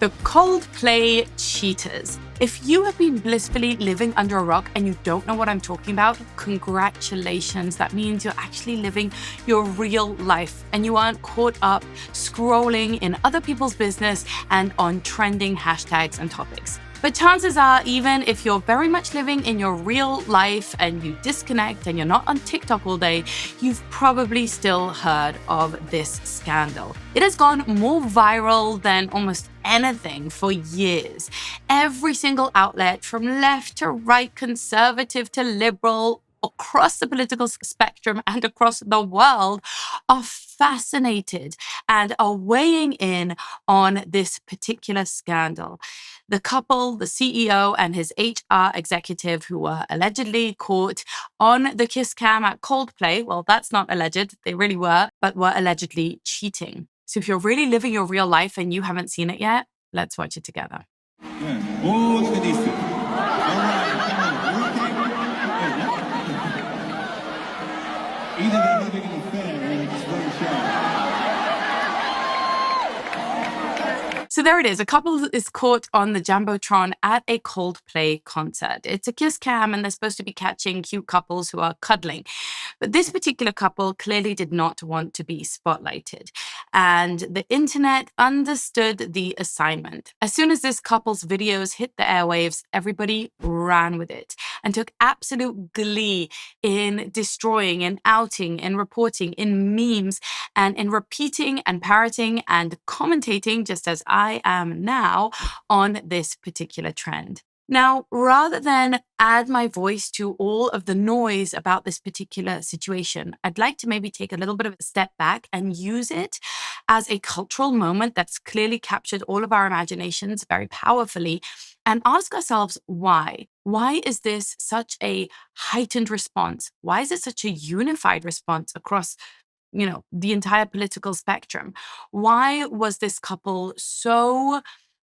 The Coldplay cheaters. If you have been blissfully living under a rock and you don't know what I'm talking about, congratulations. That means you're actually living your real life and you aren't caught up scrolling in other people's business and on trending hashtags and topics. But chances are, even if you're very much living in your real life and you disconnect and you're not on TikTok all day, you've probably still heard of this scandal. It has gone more viral than almost anything for years. Every single outlet, from left to right, conservative to liberal, across the political spectrum and across the world, are fascinated and are weighing in on this particular scandal. The couple, the CEO and his HR executive, who were allegedly caught on the kiss cam at Coldplay, well, that's not alleged, they really were, but were allegedly cheating. So if you're really living your real life and you haven't seen it yet, let's watch it together. Either they're having an affair or it's very shy. So there it is. A couple is caught on the Jumbotron at a Coldplay concert. It's a kiss cam and they're supposed to be catching cute couples who are cuddling. But this particular couple clearly did not want to be spotlighted. And the internet understood the assignment. As soon as this couple's videos hit the airwaves, everybody ran with it and took absolute glee in destroying, in outing, in reporting, in memes, and in repeating and parroting and commentating, just as I am now, on this particular trend. Now, rather than add my voice to all of the noise about this particular situation, I'd like to maybe take a little bit of a step back and use it as a cultural moment that's clearly captured all of our imaginations very powerfully and ask ourselves why. Why is this such a heightened response? Why is it such a unified response across the entire political spectrum? Why was this couple so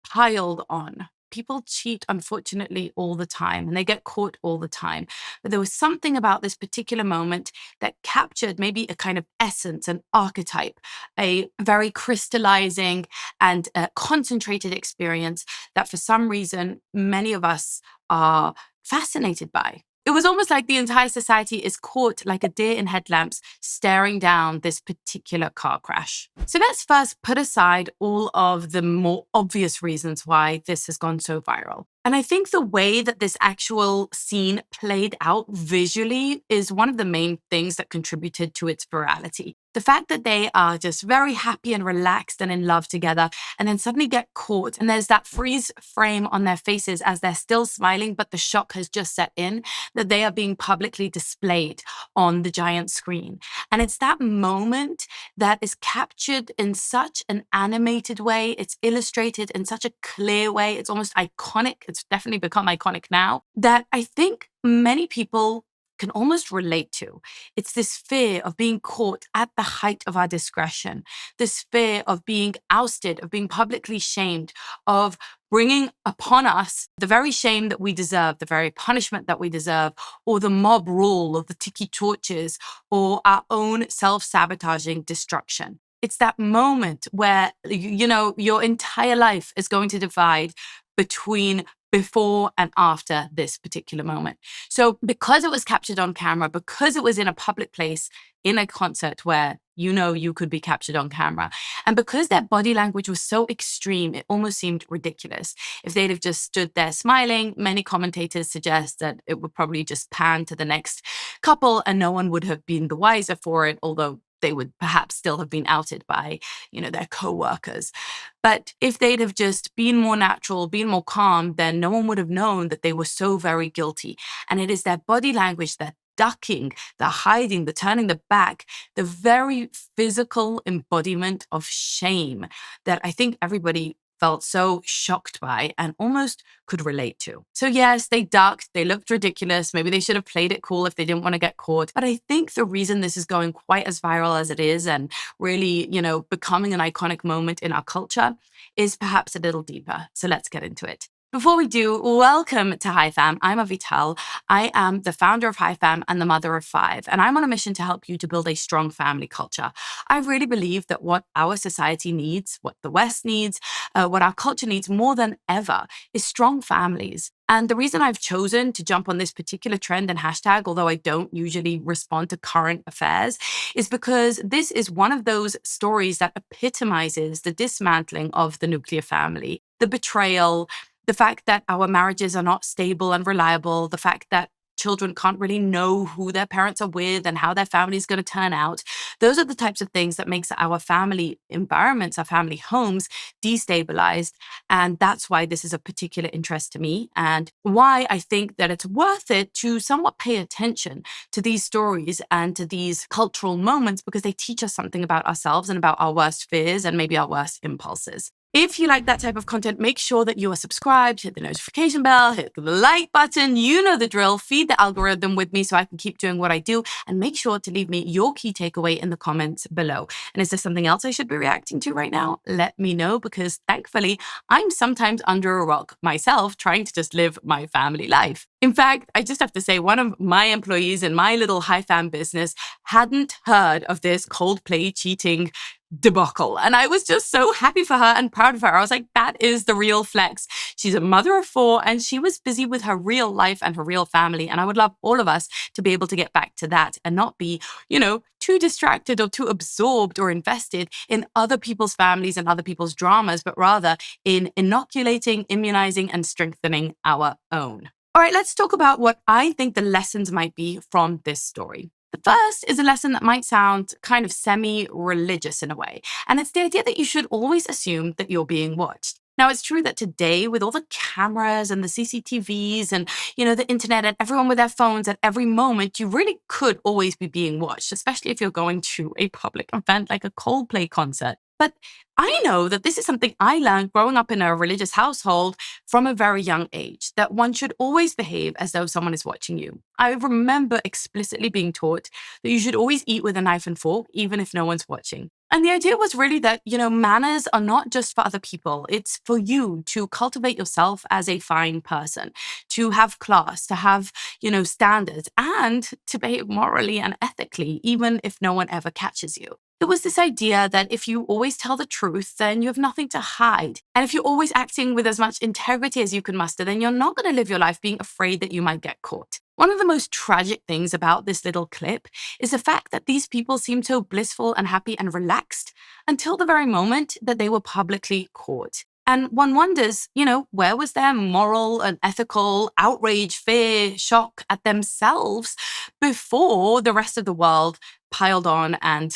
piled on? People cheat, unfortunately, all the time, and they get caught all the time. But there was something about this particular moment that captured maybe a kind of essence, an archetype, a very crystallizing and concentrated experience that for some reason, many of us are fascinated by. It was almost like the entire society is caught like a deer in headlamps, staring down this particular car crash. So let's first put aside all of the more obvious reasons why this has gone so viral. And I think the way that this actual scene played out visually is one of the main things that contributed to its virality. The fact that they are just very happy and relaxed and in love together, and then suddenly get caught, and there's that freeze frame on their faces as they're still smiling, but the shock has just set in, that they are being publicly displayed on the giant screen. And it's that moment that is captured in such an animated way. It's illustrated in such a clear way. It's almost iconic. It's definitely become iconic now, that I think many people can almost relate to. It's this fear of being caught at the height of our discretion, this fear of being ousted, of being publicly shamed, of bringing upon us the very shame that we deserve, the very punishment that we deserve, or the mob rule of the tiki torches, or our own self-sabotaging destruction. It's that moment where, your entire life is going to divide between before and after this particular moment. So because it was captured on camera, because it was in a public place, in a concert where you could be captured on camera, and because their body language was so extreme, it almost seemed ridiculous. If they'd have just stood there smiling, many commentators suggest that it would probably just pan to the next couple and no one would have been the wiser for it, although they would perhaps still have been outed by, their co-workers. But if they'd have just been more natural, been more calm, then no one would have known that they were so very guilty. And it is their body language, that ducking, the hiding, the turning the back, the very physical embodiment of shame that I think everybody felt so shocked by and almost could relate to. So yes, they ducked, they looked ridiculous. Maybe they should have played it cool if they didn't want to get caught. But I think the reason this is going quite as viral as it is and really, becoming an iconic moment in our culture is perhaps a little deeper. So let's get into it. Before we do, welcome to Hi Fam. I'm Avital. I am the founder of Hi Fam and the mother of five, and I'm on a mission to help you to build a strong family culture. I really believe that what our society needs, what the West needs, what our culture needs more than ever is strong families. And the reason I've chosen to jump on this particular trend and hashtag, although I don't usually respond to current affairs, is because this is one of those stories that epitomizes the dismantling of the nuclear family, the betrayal, the fact that our marriages are not stable and reliable, the fact that children can't really know who their parents are with and how their family is going to turn out. Those are the types of things that makes our family environments, our family homes destabilized. And that's why this is of particular interest to me and why I think that it's worth it to somewhat pay attention to these stories and to these cultural moments because they teach us something about ourselves and about our worst fears and maybe our worst impulses. If you like that type of content, make sure that you are subscribed, hit the notification bell, hit the like button. You know the drill. Feed the algorithm with me so I can keep doing what I do. And make sure to leave me your key takeaway in the comments below. And is there something else I should be reacting to right now? Let me know because thankfully, I'm sometimes under a rock myself trying to just live my family life. In fact, I just have to say, one of my employees in my little Hi Fam business hadn't heard of this Coldplay cheating debacle. And I was just so happy for her and proud of her. I was like, that is the real flex. She's a mother of four and she was busy with her real life and her real family. And I would love all of us to be able to get back to that and not be, too distracted or too absorbed or invested in other people's families and other people's dramas, but rather in inoculating, immunizing, and strengthening our own. All right, let's talk about what I think the lessons might be from this story. The first is a lesson that might sound kind of semi-religious in a way, and it's the idea that you should always assume that you're being watched. Now, it's true that today, with all the cameras and the CCTVs and, the internet and everyone with their phones at every moment, you really could always be being watched, especially if you're going to a public event like a Coldplay concert. But I know that this is something I learned growing up in a religious household from a very young age, that one should always behave as though someone is watching you. I remember explicitly being taught that you should always eat with a knife and fork, even if no one's watching. And the idea was really that, manners are not just for other people. It's for you to cultivate yourself as a fine person, to have class, to have, standards, and to behave morally and ethically, even if no one ever catches you. It was this idea that if you always tell the truth, then you have nothing to hide. And if you're always acting with as much integrity as you can muster, then you're not going to live your life being afraid that you might get caught. One of the most tragic things about this little clip is the fact that these people seemed so blissful and happy and relaxed until the very moment that they were publicly caught. And one wonders, where was their moral and ethical outrage, fear, shock at themselves before the rest of the world piled on and,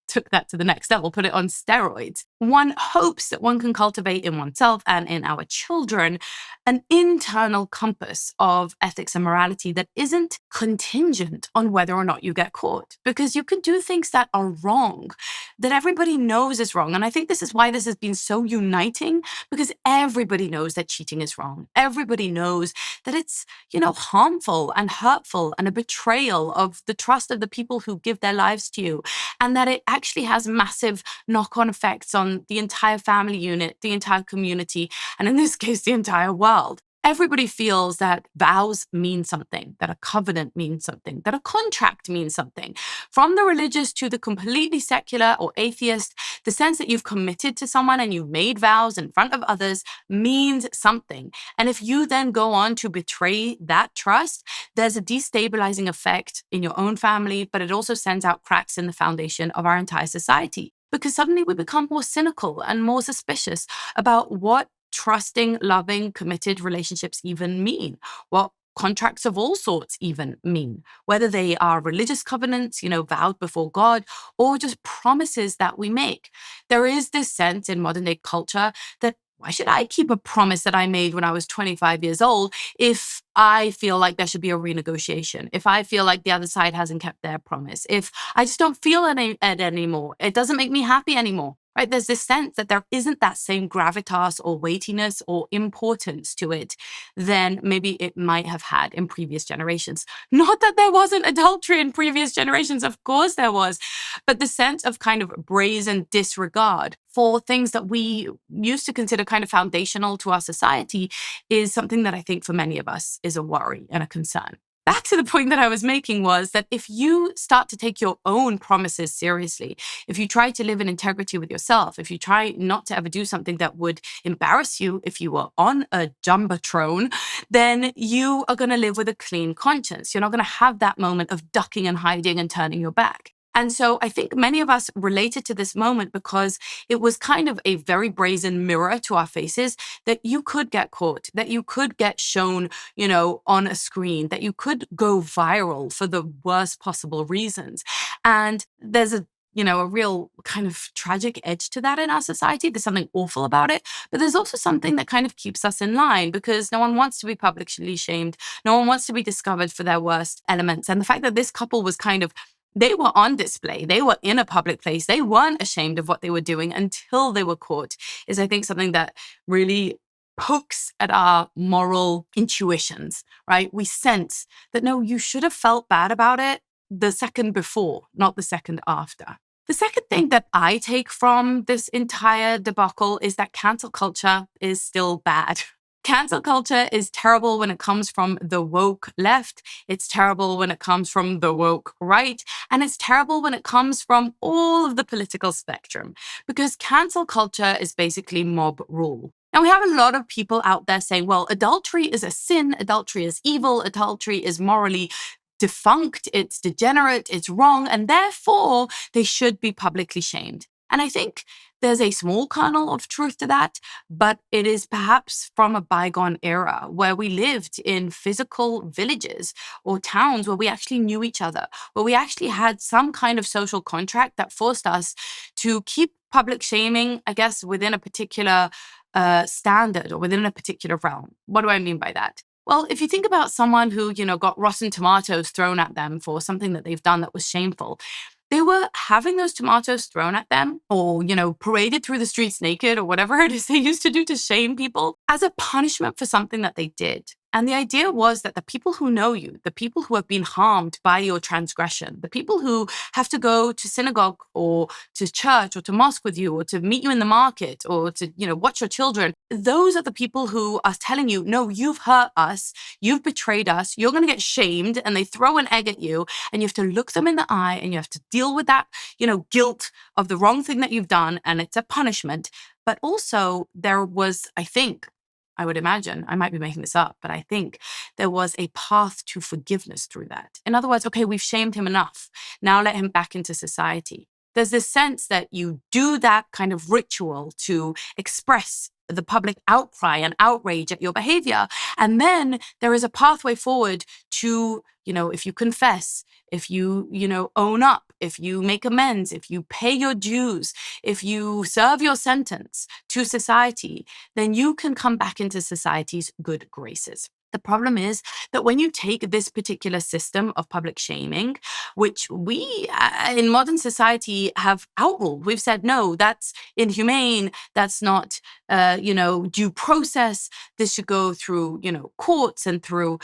took that to the next level, put it on steroids. One hopes that one can cultivate in oneself and in our children an internal compass of ethics and morality that isn't contingent on whether or not you get caught, because you can do things that are wrong, that everybody knows is wrong. And I think this is why this has been so uniting, because everybody knows that cheating is wrong. Everybody knows that it's, harmful and hurtful and a betrayal of the trust of the people who give their lives to you, and that it actually has massive knock-on effects on the entire family unit, the entire community, and in this case, the entire world. Everybody feels that vows mean something, that a covenant means something, that a contract means something. From the religious to the completely secular or atheist, the sense that you've committed to someone and you've made vows in front of others means something. And if you then go on to betray that trust, there's a destabilizing effect in your own family, but it also sends out cracks in the foundation of our entire society. Because suddenly we become more cynical and more suspicious about what trusting, loving, committed relationships even mean, what contracts of all sorts even mean, whether they are religious covenants, vowed before God, or just promises that we make. There is this sense in modern day culture that why should I keep a promise that I made when I was 25 years old if I feel like there should be a renegotiation, if I feel like the other side hasn't kept their promise, if I just don't feel it anymore, it doesn't make me happy anymore. right? There's this sense that there isn't that same gravitas or weightiness or importance to it than maybe it might have had in previous generations. Not that there wasn't adultery in previous generations, of course there was, but the sense of kind of brazen disregard for things that we used to consider kind of foundational to our society is something that I think for many of us is a worry and a concern. Back to the point that I was making was that if you start to take your own promises seriously, if you try to live in integrity with yourself, if you try not to ever do something that would embarrass you if you were on a jumbotron, then you are going to live with a clean conscience. You're not going to have that moment of ducking and hiding and turning your back. And so I think many of us related to this moment because it was kind of a very brazen mirror to our faces that you could get caught, that you could get shown, on a screen, that you could go viral for the worst possible reasons. And there's a real kind of tragic edge to that in our society. There's something awful about it, but there's also something that kind of keeps us in line because no one wants to be publicly shamed. No one wants to be discovered for their worst elements. And the fact that this couple was they were on display. They were in a public place. They weren't ashamed of what they were doing until they were caught is, I think, something that really pokes at our moral intuitions, right? We sense that, no, you should have felt bad about it the second before, not the second after. The second thing that I take from this entire debacle is that cancel culture is still bad. Cancel culture is terrible when it comes from the woke left. It's terrible when it comes from the woke right. And it's terrible when it comes from all of the political spectrum, because cancel culture is basically mob rule. Now, we have a lot of people out there saying, well, adultery is a sin, adultery is evil, adultery is morally defunct, it's degenerate, it's wrong, and therefore they should be publicly shamed. And I think there's a small kernel of truth to that, but it is perhaps from a bygone era where we lived in physical villages or towns where we actually knew each other, where we actually had some kind of social contract that forced us to keep public shaming, I guess, within a particular standard or within a particular realm. What do I mean by that? Well, if you think about someone who, got rotten tomatoes thrown at them for something that they've done that was shameful, they were having those tomatoes thrown at them or, paraded through the streets naked or whatever it is they used to do to shame people as a punishment for something that they did. And the idea was that the people who know you, the people who have been harmed by your transgression, the people who have to go to synagogue or to church or to mosque with you or to meet you in the market or to, watch your children, those are the people who are telling you, no, you've hurt us, you've betrayed us, you're going to get shamed, and they throw an egg at you and you have to look them in the eye and you have to deal with that, guilt of the wrong thing that you've done, and it's a punishment. But also there was, I would imagine, I might be making this up, but I think there was a path to forgiveness through that. In other words, okay, we've shamed him enough. Now let him back into society. There's this sense that you do that kind of ritual to express the public outcry and outrage at your behavior. And then there is a pathway forward to, if you confess, if you, own up, if you make amends, if you pay your dues, if you serve your sentence to society, then you can come back into society's good graces. The problem is that when you take this particular system of public shaming, which we in modern society have outruled, we've said, no, that's inhumane, that's not, due process. This should go through, courts and through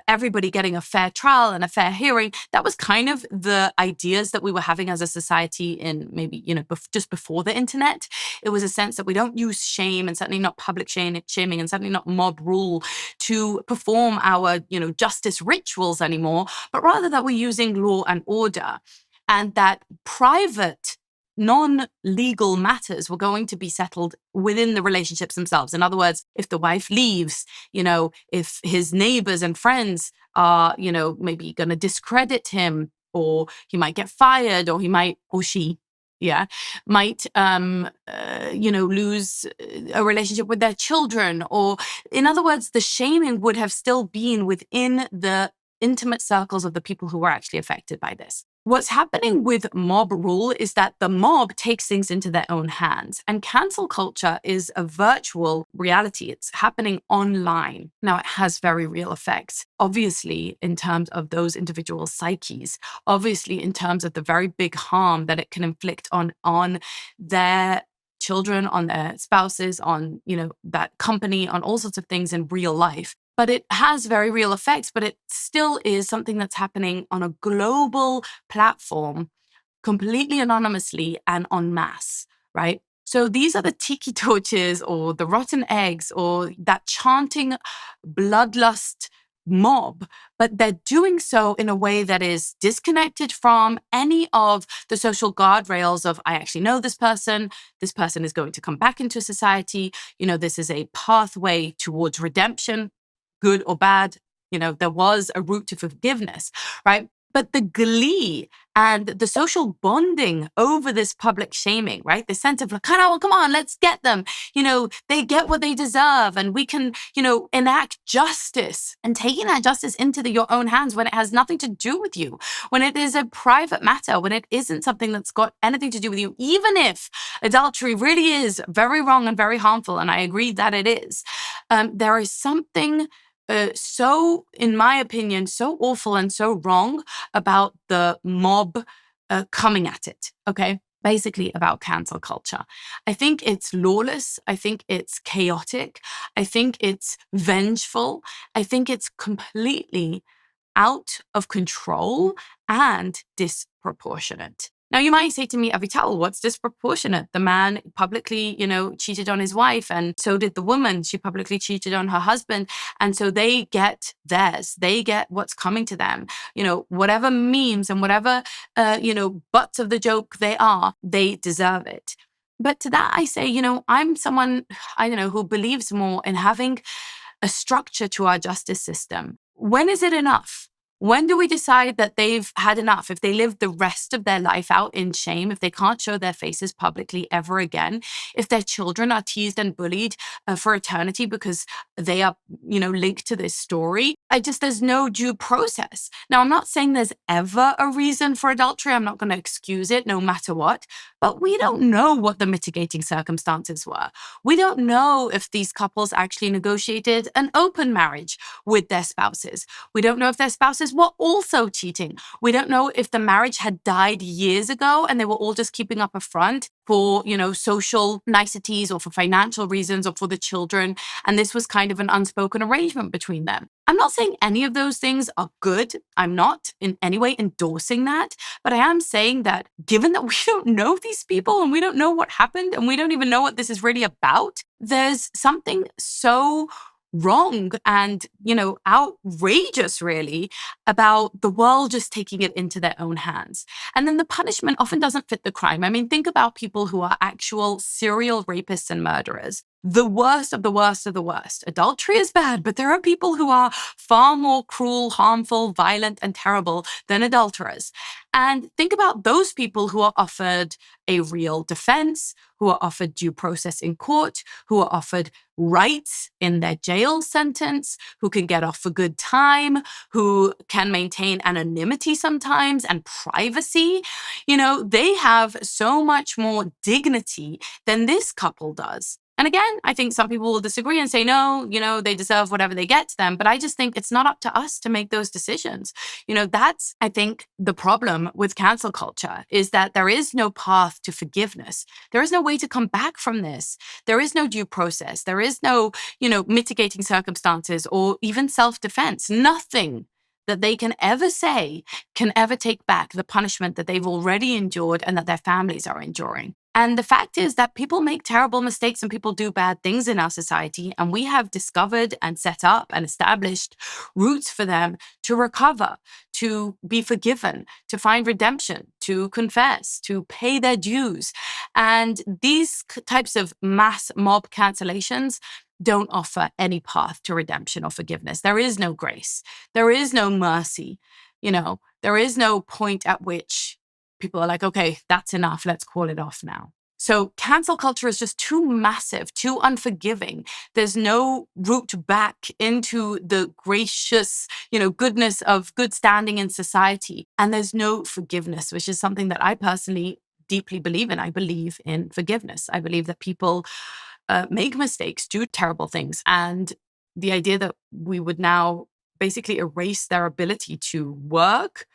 everybody getting a fair trial and a fair hearing. That was kind of the ideas that we were having as a society in maybe, just before the internet. It was a sense that we don't use shame, and certainly not public shaming, and certainly not mob rule to perform our, justice rituals anymore, but rather that we're using law and order, and that private non-legal matters were going to be settled within the relationships themselves. In other words, if the wife leaves, if his neighbors and friends are, maybe going to discredit him, or he might get fired, or she might, lose a relationship with their children. Or in other words, the shaming would have still been within the intimate circles of the people who were actually affected by this. What's happening with mob rule is that the mob takes things into their own hands, and cancel culture is a virtual reality. It's happening online. Now, it has very real effects, obviously, in terms of those individual psyches, obviously, in terms of the very big harm that it can inflict on their children, on their spouses, on, that company, on all sorts of things in real life. But it has very real effects, but it still is something that's happening on a global platform, completely anonymously and en masse, right? So these are the tiki torches or the rotten eggs or that chanting bloodlust mob, but they're doing so in a way that is disconnected from any of the social guardrails of, I actually know this person is going to come back into society, this is a pathway towards redemption, good or bad, there was a route to forgiveness, right? But the glee and the social bonding over this public shaming, right? The sense of like, come on, let's get them. They get what they deserve and we can, enact justice, and taking that justice into your own hands when it has nothing to do with you, when it is a private matter, when it isn't something that's got anything to do with you, even if adultery really is very wrong and very harmful. And I agree that it is. There is something so, in my opinion, so awful and so wrong about the mob coming at it, okay? Basically about cancel culture. I think it's lawless. I think it's chaotic. I think it's vengeful. I think it's completely out of control and disproportionate. Now, you might say to me, Avital, what's disproportionate? The man publicly, cheated on his wife, and so did the woman. She publicly cheated on her husband. And so they get theirs. They get what's coming to them. Whatever memes and whatever, butts of the joke they deserve it. But to that, I say, I'm someone, who believes more in having a structure to our justice system. When is it enough? When do we decide that they've had enough? If they live the rest of their life out in shame, if they can't show their faces publicly ever again, if their children are teased and bullied for eternity because they are, linked to this story, there's no due process. Now, I'm not saying there's ever a reason for adultery. I'm not going to excuse it no matter what, but we don't know what the mitigating circumstances were. We don't know if these couples actually negotiated an open marriage with their spouses. We don't know if their spouses were also cheating. We don't know if the marriage had died years ago and they were all just keeping up a front for, social niceties or for financial reasons or for the children. And this was kind of an unspoken arrangement between them. I'm not saying any of those things are good. I'm not in any way endorsing that. But I am saying that given that we don't know these people and we don't know what happened and we don't even know what this is really about, there's something so wrong and, outrageous really about the world just taking it into their own hands. And then the punishment often doesn't fit the crime. I mean, think about people who are actual serial rapists and murderers. The worst of the worst of the worst. Adultery is bad, but there are people who are far more cruel, harmful, violent, and terrible than adulterers. And think about those people who are offered a real defense, who are offered due process in court, who are offered rights in their jail sentence, who can get off for good time, who can maintain anonymity sometimes and privacy. They have so much more dignity than this couple does. And again, I think some people will disagree and say, no, they deserve whatever they get to them. But I just think it's not up to us to make those decisions. That's, I think, the problem with cancel culture is that there is no path to forgiveness. There is no way to come back from this. There is no due process. There is no, mitigating circumstances or even self-defense. Nothing that they can ever say can ever take back the punishment that they've already endured and that their families are enduring. And the fact is that people make terrible mistakes and people do bad things in our society. And we have discovered and set up and established routes for them to recover, to be forgiven, to find redemption, to confess, to pay their dues. And these types of mass mob cancellations don't offer any path to redemption or forgiveness. There is no grace. There is no mercy. There is no point at which people are like, okay, that's enough. Let's call it off now. So cancel culture is just too massive, too unforgiving. There's no route back into the gracious, goodness of good standing in society. And there's no forgiveness, which is something that I personally deeply believe in. I believe in forgiveness. I believe that people make mistakes, do terrible things. And the idea that we would now basically erase their ability to work,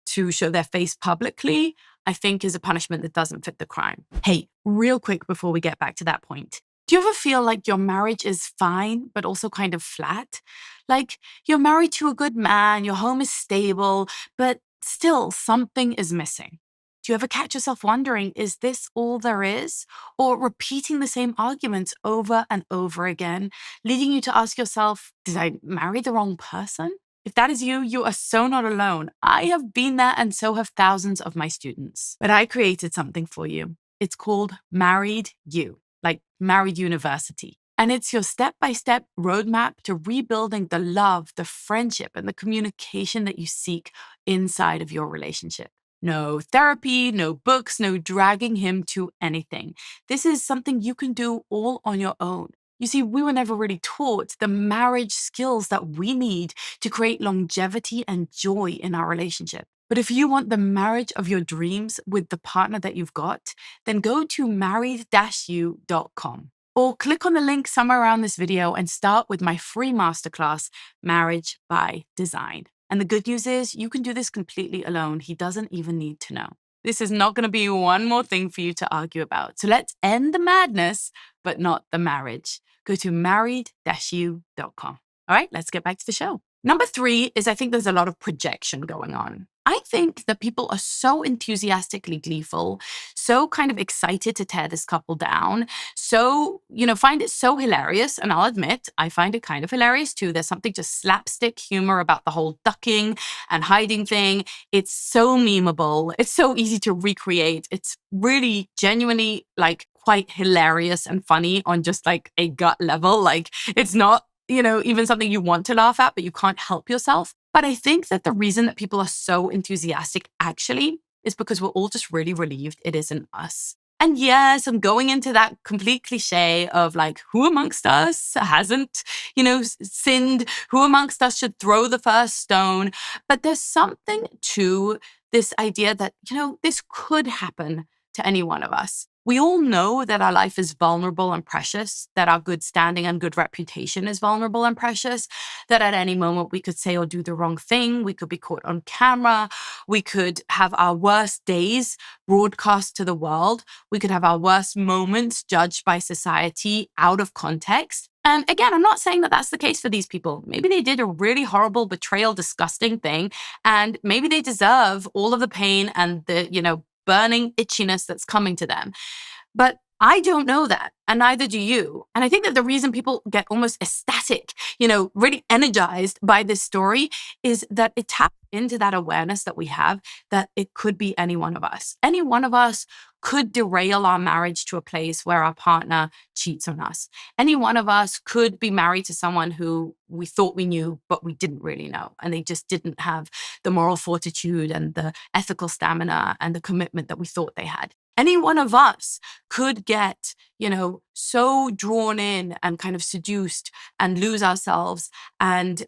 to show their face publicly, I think is a punishment that doesn't fit the crime. Hey, real quick before we get back to that point. Do you ever feel like your marriage is fine, but also kind of flat? Like you're married to a good man, your home is stable, but still something is missing. Do you ever catch yourself wondering, is this all there is? Or repeating the same arguments over and over again, leading you to ask yourself, did I marry the wrong person? If that is you, you are so not alone. I have been there and so have thousands of my students. But I created something for you. It's called Married You, like Married University. And it's your step-by-step roadmap to rebuilding the love, the friendship, and the communication that you seek inside of your relationship. No therapy, no books, no dragging him to anything. This is something you can do all on your own. You see, we were never really taught the marriage skills that we need to create longevity and joy in our relationship. But if you want the marriage of your dreams with the partner that you've got, then go to married-you.com or click on the link somewhere around this video and start with my free masterclass, Marriage by Design. And the good news is you can do this completely alone. He doesn't even need to know. This is not going to be one more thing for you to argue about. So let's end the madness, but not the marriage. Go to married-you.com. All right, let's get back to the show. Number 3 is I think there's a lot of projection going on. I think that people are so enthusiastically gleeful, so kind of excited to tear this couple down, so, find it so hilarious. And I'll admit, I find it kind of hilarious too. There's something just slapstick humor about the whole ducking and hiding thing. It's so memeable. It's so easy to recreate. It's really genuinely like quite hilarious and funny on just like a gut level. Like it's not even something you want to laugh at, but you can't help yourself. But I think that the reason that people are so enthusiastic actually is because we're all just really relieved it isn't us. And yes, I'm going into that complete cliche of like, who amongst us hasn't, sinned? Who amongst us should throw the first stone? But there's something to this idea that, this could happen to any one of us. We all know that our life is vulnerable and precious, that our good standing and good reputation is vulnerable and precious, that at any moment we could say or do the wrong thing, we could be caught on camera, we could have our worst days broadcast to the world, we could have our worst moments judged by society out of context. And again, I'm not saying that that's the case for these people. Maybe they did a really horrible, betrayal, disgusting thing, and maybe they deserve all of the pain and the, burning itchiness that's coming to them. But I don't know that, and neither do you. And I think that the reason people get almost ecstatic, really energized by this story is that it taps into that awareness that we have that it could be any one of us. Any one of us could derail our marriage to a place where our partner cheats on us. Any one of us could be married to someone who we thought we knew, but we didn't really know. And they just didn't have the moral fortitude and the ethical stamina and the commitment that we thought they had. Any one of us could get, so drawn in and kind of seduced and lose ourselves and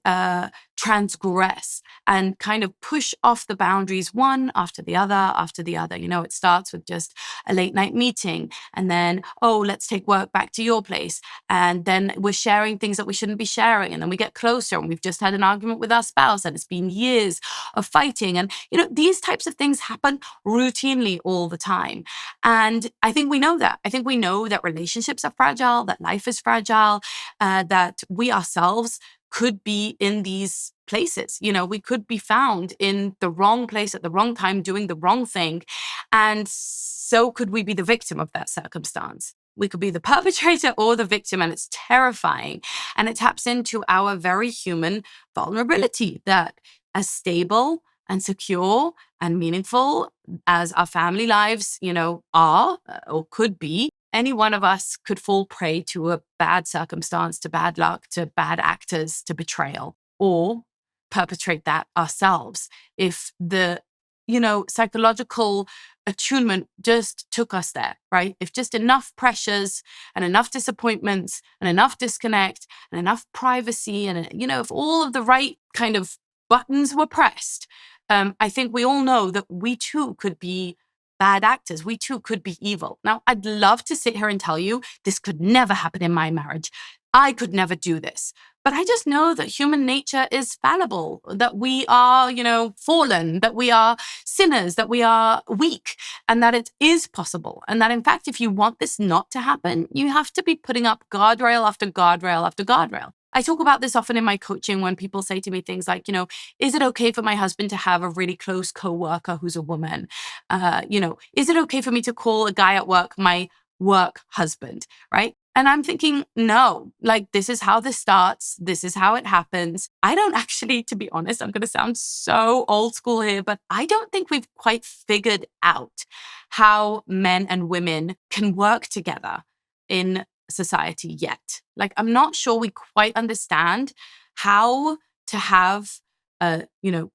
transgress and kind of push off the boundaries one after the other after the other. It starts with just a late night meeting and then, oh, let's take work back to your place. And then we're sharing things that we shouldn't be sharing. And then we get closer and we've just had an argument with our spouse and it's been years of fighting. And, these types of things happen routinely all the time. And I think we know that. I think we know that relationships are fragile, that life is fragile, that we ourselves could be in these places. We could be found in the wrong place at the wrong time, doing the wrong thing. And so could we be the victim of that circumstance. We could be the perpetrator or the victim, and it's terrifying. And it taps into our very human vulnerability that as stable and secure and meaningful as our family lives, are or could be, any one of us could fall prey to a bad circumstance, to bad luck, to bad actors, to betrayal, or perpetrate that ourselves if the, psychological attunement just took us there, right? If just enough pressures and enough disappointments and enough disconnect and enough privacy and, if all of the right kind of buttons were pressed, I think we all know that we too could be bad actors. We too could be evil. Now, I'd love to sit here and tell you this could never happen in my marriage. I could never do this. But I just know that human nature is fallible, that we are, fallen, that we are sinners, that we are weak, and that it is possible. And that, in fact, if you want this not to happen, you have to be putting up guardrail after guardrail after guardrail. I talk about this often in my coaching when people say to me things like, is it okay for my husband to have a really close coworker who's a woman? Is it okay for me to call a guy at work my work husband, right? And I'm thinking, no, like this is how this starts. This is how it happens. I don't actually, to be honest, I'm going to sound so old school here, but I don't think we've quite figured out how men and women can work together in society yet. Like, I'm not sure we quite understand how to have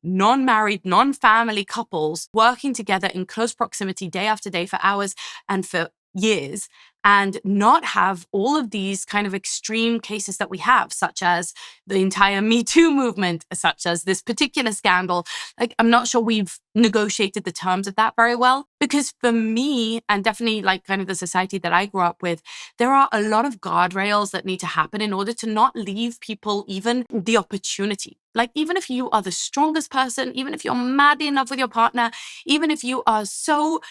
non-married, non-family couples working together in close proximity day after day for hours and for years, and not have all of these kind of extreme cases that we have, such as the entire Me Too movement, such as this particular scandal. Like, I'm not sure we've negotiated the terms of that very well, because for me, and definitely like kind of the society that I grew up with, there are a lot of guardrails that need to happen in order to not leave people even the opportunity. Like, even if you are the strongest person, even if you're madly in love with your partner, even if you are so,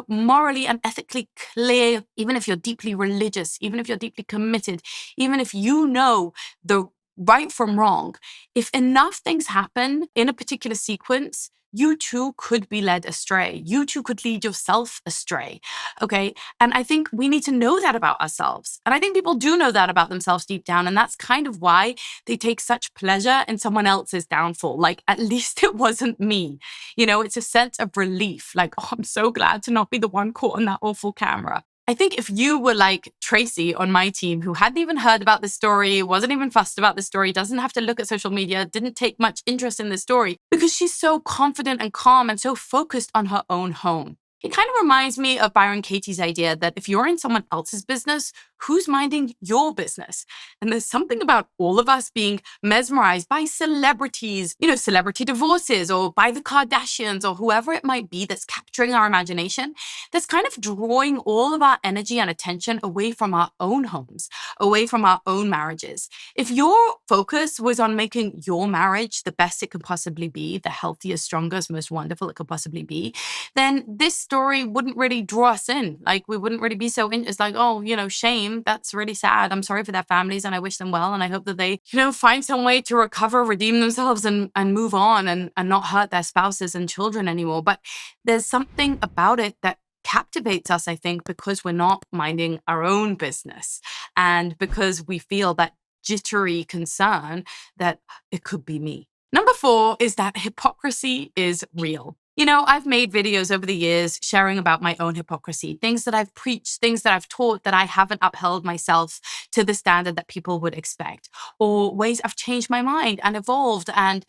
morally and ethically clear, even if you're deeply religious, even if you're deeply committed, even if you know the right from wrong, if enough things happen in a particular sequence, you too could be led astray. You too could lead yourself astray. Okay. And I think we need to know that about ourselves. And I think people do know that about themselves deep down. And that's kind of why they take such pleasure in someone else's downfall. Like, at least it wasn't me. It's a sense of relief. Like, oh, I'm so glad to not be the one caught on that awful camera. I think if you were like Tracy on my team, who hadn't even heard about this story, wasn't even fussed about the story, doesn't have to look at social media, didn't take much interest in this story because she's so confident and calm and so focused on her own home. It kind of reminds me of Byron Katie's idea that if you're in someone else's business, who's minding your business? And there's something about all of us being mesmerized by celebrities, celebrity divorces, or by the Kardashians, or whoever it might be that's capturing our imagination, that's kind of drawing all of our energy and attention away from our own homes, away from our own marriages. If your focus was on making your marriage the best it could possibly be, the healthiest, strongest, most wonderful it could possibly be, then this story wouldn't really draw us in. Like, we wouldn't really be so it's like, oh, shame. That's really sad. I'm sorry for their families and I wish them well. And I hope that they, find some way to recover, redeem themselves and move on and not hurt their spouses and children anymore. But there's something about it that captivates us, I think, because we're not minding our own business and because we feel that jittery concern that it could be me. Number 4 is that hypocrisy is real. I've made videos over the years sharing about my own hypocrisy, things that I've preached, things that I've taught that I haven't upheld myself to the standard that people would expect, or ways I've changed my mind and evolved and,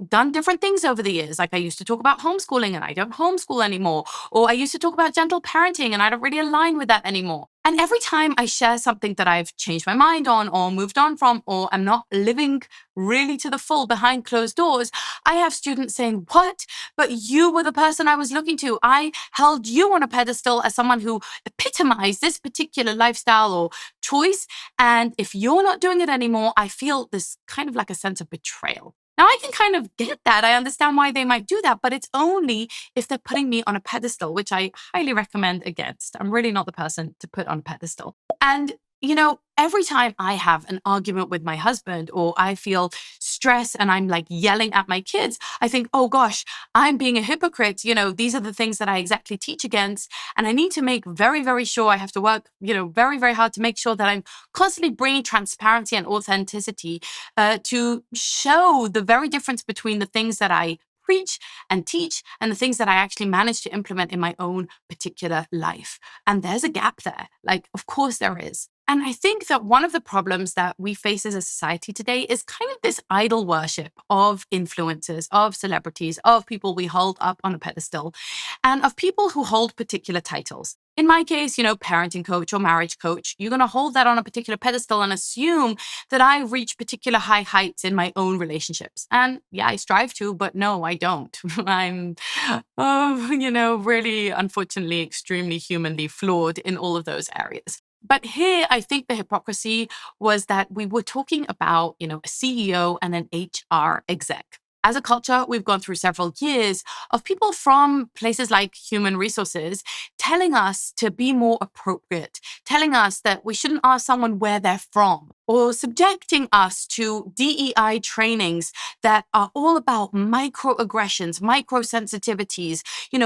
done different things over the years. Like, I used to talk about homeschooling and I don't homeschool anymore, or I used to talk about gentle parenting and I don't really align with that anymore. And every time I share something that I've changed my mind on or moved on from, or I'm not living really to the full behind closed doors, I have students saying, what? But you were the person I was looking to. I held you on a pedestal as someone who epitomized this particular lifestyle or choice. And if you're not doing it anymore, I feel this kind of like a sense of betrayal. Now, I can kind of get that. I understand why they might do that, but it's only if they're putting me on a pedestal, which I highly recommend against. I'm really not the person to put on a pedestal. And every time I have an argument with my husband or I feel stress and I'm like yelling at my kids, I think, oh gosh, I'm being a hypocrite. These are the things that I exactly teach against. And I need to make very, very sure I have to work, very, very hard to make sure that I'm constantly bringing transparency and authenticity to show the very difference between the things that I preach and teach and the things that I actually manage to implement in my own particular life. And there's a gap there. Like, of course there is. And I think that one of the problems that we face as a society today is kind of this idol worship of influencers, of celebrities, of people we hold up on a pedestal, and of people who hold particular titles. In my case, parenting coach or marriage coach, you're going to hold that on a particular pedestal and assume that I reach particular high heights in my own relationships. And yeah, I strive to, but no, I don't. I'm, really, unfortunately, extremely humanly flawed in all of those areas. But here, I think the hypocrisy was that we were talking about, a CEO and an HR exec. As a culture, we've gone through several years of people from places like human resources telling us to be more appropriate, telling us that we shouldn't ask someone where they're from, or subjecting us to DEI trainings that are all about microaggressions, microsensitivities,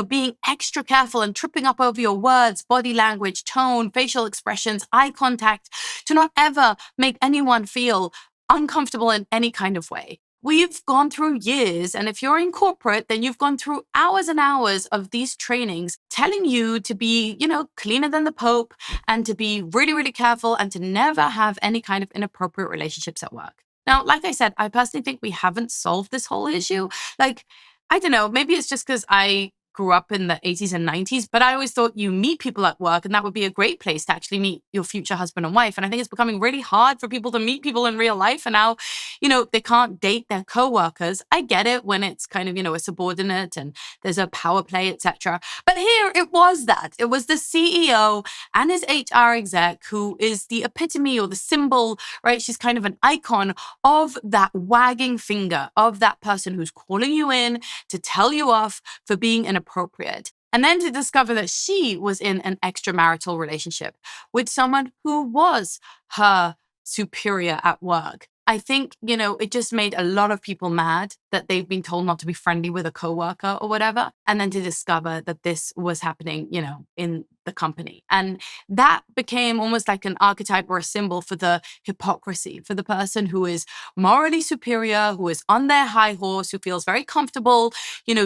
being extra careful and tripping up over your words, body language, tone, facial expressions, eye contact, to not ever make anyone feel uncomfortable in any kind of way. We've gone through years, and if you're in corporate, then you've gone through hours and hours of these trainings telling you to be, cleaner than the Pope and to be really, really careful and to never have any kind of inappropriate relationships at work. Now, like I said, I personally think we haven't solved this whole issue. Like, I don't know, maybe it's just because I grew up in the 80s and 90s, but I always thought you meet people at work and that would be a great place to actually meet your future husband and wife. And I think it's becoming really hard for people to meet people in real life. And now, they can't date their coworkers. I get it when it's kind of, a subordinate and there's a power play, etc. But here it was that. It was the CEO and his HR exec who is the epitome or the symbol, right? She's kind of an icon of that wagging finger of that person who's calling you in to tell you off for being inappropriate. And then to discover that she was in an extramarital relationship with someone who was her superior at work. I think, it just made a lot of people mad that they've been told not to be friendly with a coworker or whatever. And then to discover that this was happening, in the company. And that became almost like an archetype or a symbol for the hypocrisy, for the person who is morally superior, who is on their high horse, who feels very comfortable,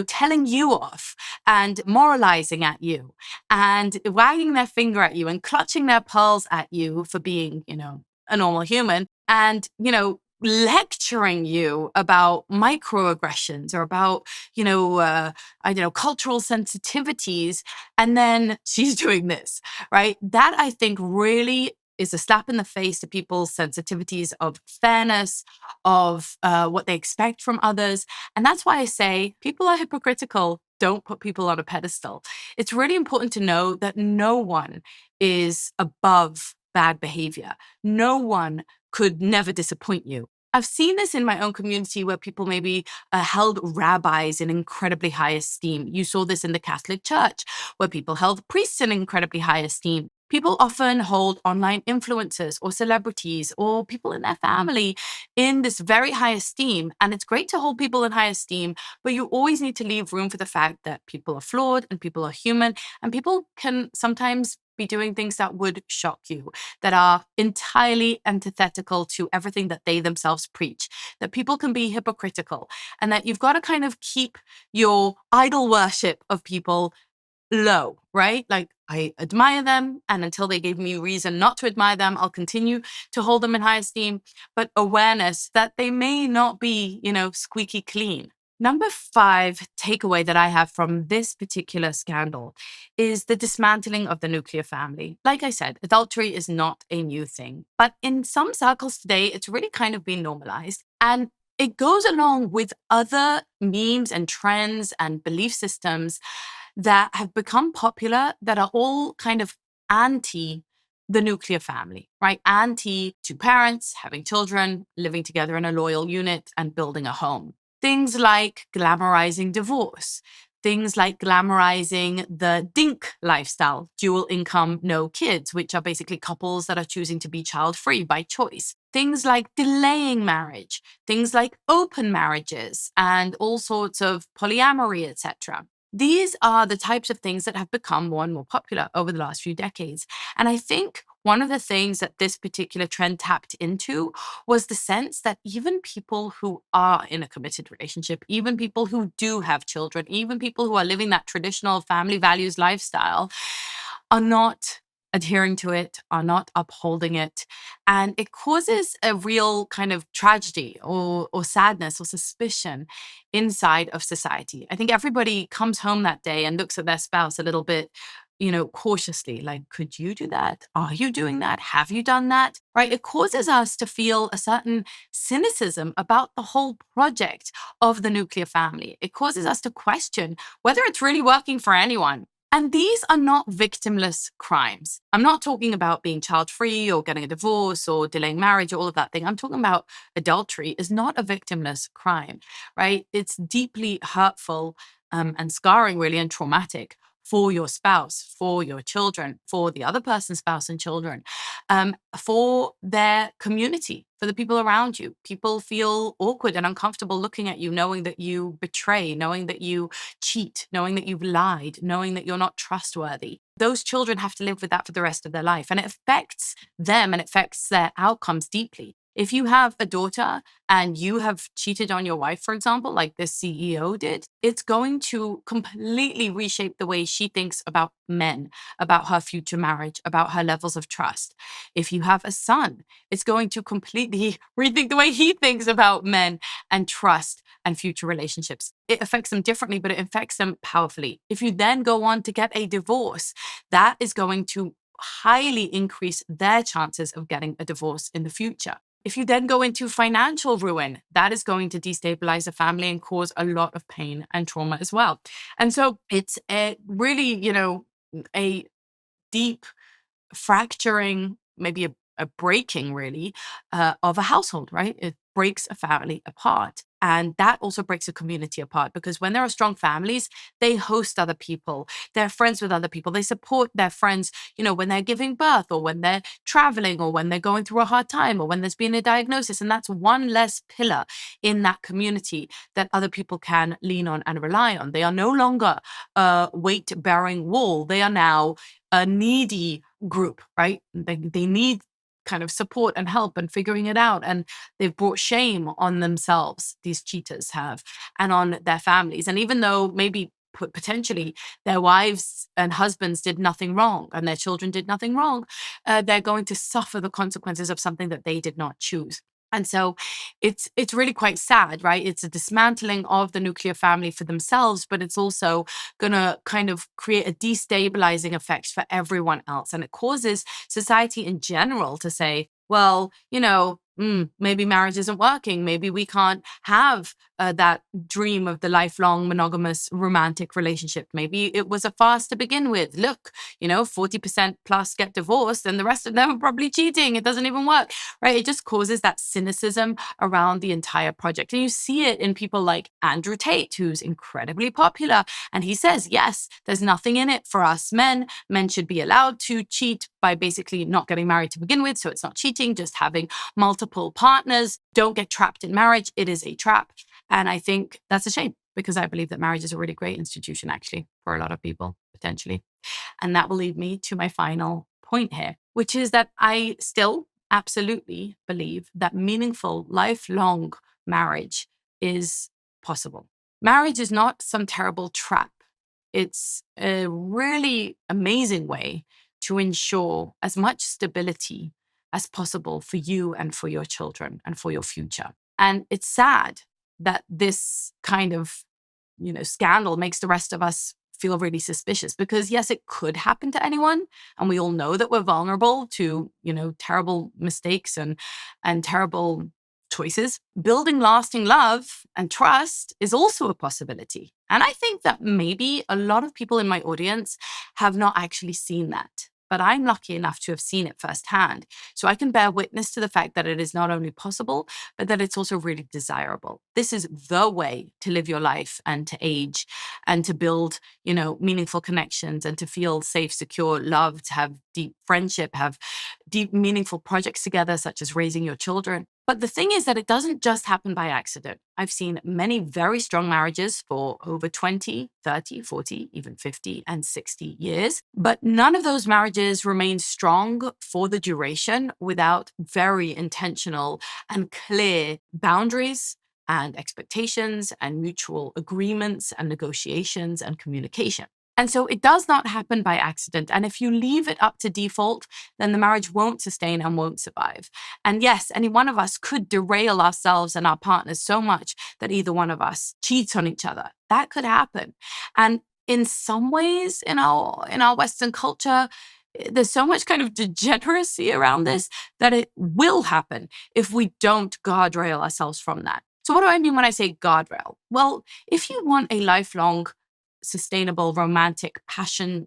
telling you off and moralizing at you and wagging their finger at you and clutching their pearls at you for being, a normal human and, lecturing you about microaggressions or about, cultural sensitivities. And then she's doing this, right? That I think really is a slap in the face to people's sensitivities of fairness, of what they expect from others. And that's why I say people are hypocritical. Don't put people on a pedestal. It's really important to know that no one is above bad behavior. No one could never disappoint you. I've seen this in my own community where people maybe held rabbis in incredibly high esteem. You saw this in the Catholic Church, where people held priests in incredibly high esteem. People often hold online influencers or celebrities or people in their family in this very high esteem. And it's great to hold people in high esteem, but you always need to leave room for the fact that people are flawed and people are human and people can sometimes be doing things that would shock you, that are entirely antithetical to everything that they themselves preach, that people can be hypocritical, and that you've got to kind of keep your idol worship of people low, right? Like I admire them, and until they gave me reason not to admire them, I'll continue to hold them in high esteem, but awareness that they may not be, squeaky clean. Number 5 takeaway that I have from this particular scandal is the dismantling of the nuclear family. Like I said, adultery is not a new thing, but in some circles today, it's really kind of been normalized. And it goes along with other memes and trends and belief systems that have become popular that are all kind of anti the nuclear family, right? Anti two parents, having children, living together in a loyal unit, and building a home. Things like glamorizing divorce, things like glamorizing the DINK lifestyle, dual income, no kids, which are basically couples that are choosing to be child-free by choice. Things like delaying marriage, things like open marriages, and all sorts of polyamory, etc. These are the types of things that have become more and more popular over the last few decades. And I think one of the things that this particular trend tapped into was the sense that even people who are in a committed relationship, even people who do have children, even people who are living that traditional family values lifestyle are not adhering to it, are not upholding it. And it causes a real kind of tragedy or sadness or suspicion inside of society. I think everybody comes home that day and looks at their spouse a little bit, cautiously, like, could you do that? Are you doing that? Have you done that? Right? It causes us to feel a certain cynicism about the whole project of the nuclear family. It causes us to question whether it's really working for anyone. And these are not victimless crimes. I'm not talking about being child-free or getting a divorce or delaying marriage or all of that thing. I'm talking about adultery is not a victimless crime, right? It's deeply hurtful and scarring, really, and traumatic for your spouse, for your children, for the other person's spouse and children, for their community, for the people around you. People feel awkward and uncomfortable looking at you, knowing that you betray, knowing that you cheat, knowing that you've lied, knowing that you're not trustworthy. Those children have to live with that for the rest of their life. And it affects them and it affects their outcomes deeply. If you have a daughter and you have cheated on your wife, for example, like this CEO did, it's going to completely reshape the way she thinks about men, about her future marriage, about her levels of trust. If you have a son, it's going to completely rethink the way he thinks about men and trust and future relationships. It affects them differently, but it affects them powerfully. If you then go on to get a divorce, that is going to highly increase their chances of getting a divorce in the future. If you then go into financial ruin, that is going to destabilize a family and cause a lot of pain and trauma as well. And so it's a really, a deep fracturing, maybe a breaking really, of a household, right? It breaks a family apart. And that also breaks a community apart because when there are strong families, they host other people, they're friends with other people, they support their friends, when they're giving birth or when they're traveling or when they're going through a hard time or when there's been a diagnosis. And that's one less pillar in that community that other people can lean on and rely on. They are no longer a weight-bearing wall. They are now a needy group, right? They need kind of support and help and figuring it out. And they've brought shame on themselves, these cheaters have, and on their families. And even though maybe potentially their wives and husbands did nothing wrong and their children did nothing wrong, they're going to suffer the consequences of something that they did not choose. And so it's really quite sad, right? It's a dismantling of the nuclear family for themselves, but it's also going to kind of create a destabilizing effect for everyone else. And it causes society in general to say, well, maybe marriage isn't working. Maybe we can't have that dream of the lifelong monogamous romantic relationship. Maybe it was a farce to begin with. Look, 40% plus get divorced and the rest of them are probably cheating. It doesn't even work, right? It just causes that cynicism around the entire project. And you see it in people like Andrew Tate, who's incredibly popular. And he says, yes, there's nothing in it for us men. Men should be allowed to cheat by basically not getting married to begin with. So it's not cheating, just having multiple partners. Don't get trapped in marriage. It is a trap. And I think that's a shame because I believe that marriage is a really great institution, actually, for a lot of people, potentially. And that will lead me to my final point here, which is that I still absolutely believe that meaningful, lifelong marriage is possible. Marriage is not some terrible trap. It's a really amazing way to ensure as much stability as possible for you and for your children and for your future. And it's sad that this kind of, scandal makes the rest of us feel really suspicious because yes, it could happen to anyone. And we all know that we're vulnerable to, terrible mistakes and terrible choices. Building lasting love and trust is also a possibility. And I think that maybe a lot of people in my audience have not actually seen that. But I'm lucky enough to have seen it firsthand. So I can bear witness to the fact that it is not only possible, but that it's also really desirable. This is the way to live your life and to age and to build, meaningful connections and to feel safe, secure, loved, have deep friendship, have deep, meaningful projects together, such as raising your children. But the thing is that it doesn't just happen by accident. I've seen many very strong marriages for over 20, 30, 40, even 50 and 60 years. But none of those marriages remain strong for the duration without very intentional and clear boundaries and expectations and mutual agreements and negotiations and communication. And so it does not happen by accident. And if you leave it up to default, then the marriage won't sustain and won't survive. And yes, any one of us could derail ourselves and our partners so much that either one of us cheats on each other. That could happen. And in some ways in our Western culture, there's so much kind of degeneracy around this that it will happen if we don't guardrail ourselves from that. So what do I mean when I say guardrail? Well, if you want a lifelong sustainable, romantic, passion,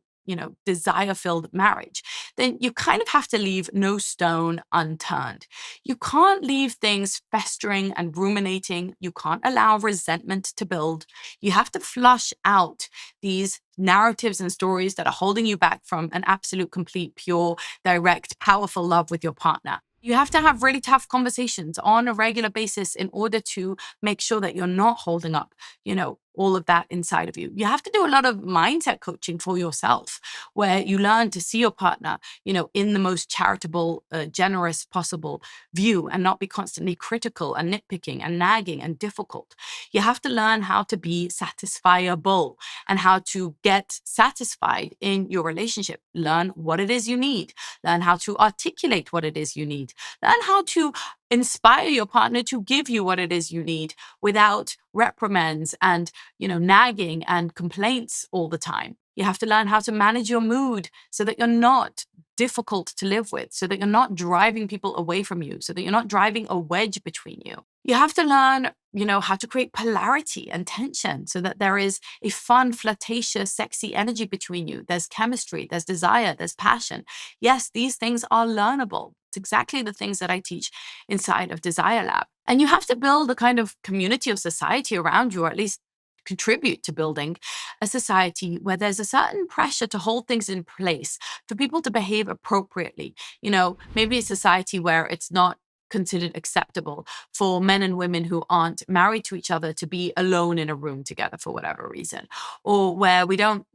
desire-filled marriage, then you kind of have to leave no stone unturned. You can't leave things festering and ruminating. You can't allow resentment to build. You have to flush out these narratives and stories that are holding you back from an absolute, complete, pure, direct, powerful love with your partner. You have to have really tough conversations on a regular basis in order to make sure that you're not holding up, all of that inside of you. You have to do a lot of mindset coaching for yourself, where you learn to see your partner, in the most charitable, generous possible view, and not be constantly critical and nitpicking and nagging and difficult. You have to learn how to be satisfiable and how to get satisfied in your relationship. Learn what it is you need. Learn how to articulate what it is you need. Learn how to inspire your partner to give you what it is you need without reprimands and, nagging and complaints all the time. You have to learn how to manage your mood so that you're not difficult to live with, so that you're not driving people away from you, so that you're not driving a wedge between you. You have to learn, how to create polarity and tension so that there is a fun, flirtatious, sexy energy between you. There's chemistry, there's desire, there's passion. Yes, these things are learnable. It's exactly the things that I teach inside of Desire Lab. And you have to build a kind of community of society around you, or at least contribute to building a society where there's a certain pressure to hold things in place, for people to behave appropriately. Maybe a society where it's not considered acceptable for men and women who aren't married to each other to be alone in a room together for whatever reason, or where we don't,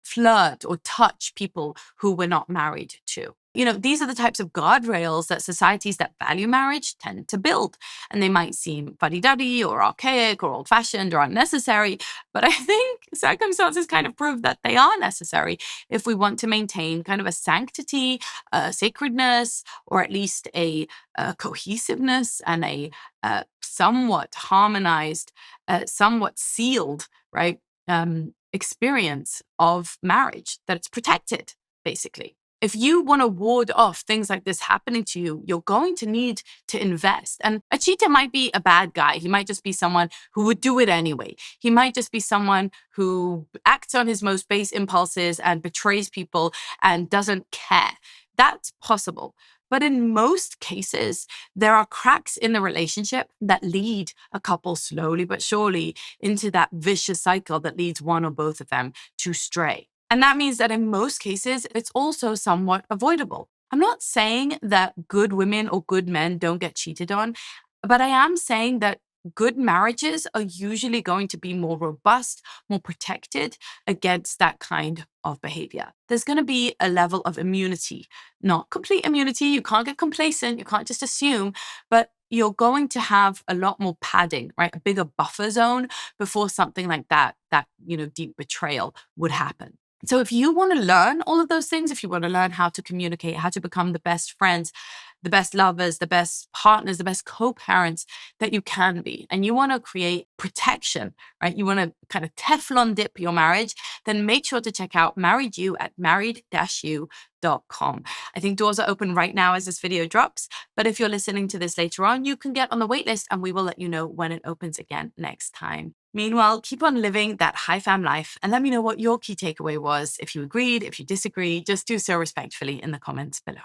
flirt or touch people who we're not married to. These are the types of guardrails that societies that value marriage tend to build. And they might seem fuddy-duddy or archaic or old-fashioned or unnecessary, but I think circumstances kind of prove that they are necessary if we want to maintain kind of a sanctity, a sacredness, or at least a cohesiveness and a somewhat harmonized, somewhat sealed, right, experience of marriage, that it's protected, basically. If you want to ward off things like this happening to you, you're going to need to invest. And a cheater might be a bad guy. He might just be someone who would do it anyway. He might just be someone who acts on his most base impulses and betrays people and doesn't care. That's possible. But in most cases, there are cracks in the relationship that lead a couple slowly but surely into that vicious cycle that leads one or both of them to stray. And that means that in most cases, it's also somewhat avoidable. I'm not saying that good women or good men don't get cheated on, but I am saying that good marriages are usually going to be more robust, more protected against that kind of behavior. There's going to be a level of immunity, not complete immunity. You can't get complacent. You can't just assume, but you're going to have a lot more padding, right? A bigger buffer zone before something like that deep betrayal would happen. So if you want to learn all of those things, if you want to learn how to communicate, how to become the best friends, the best lovers, the best partners, the best co-parents that you can be, and you want to create protection, right? You want to kind of Teflon dip your marriage, then make sure to check out Married You at married-you.com. I think doors are open right now as this video drops, but if you're listening to this later on, you can get on the waitlist and we will let you know when it opens again next time. Meanwhile, keep on living that high fam life and let me know what your key takeaway was. If you agreed, if you disagree, just do so respectfully in the comments below.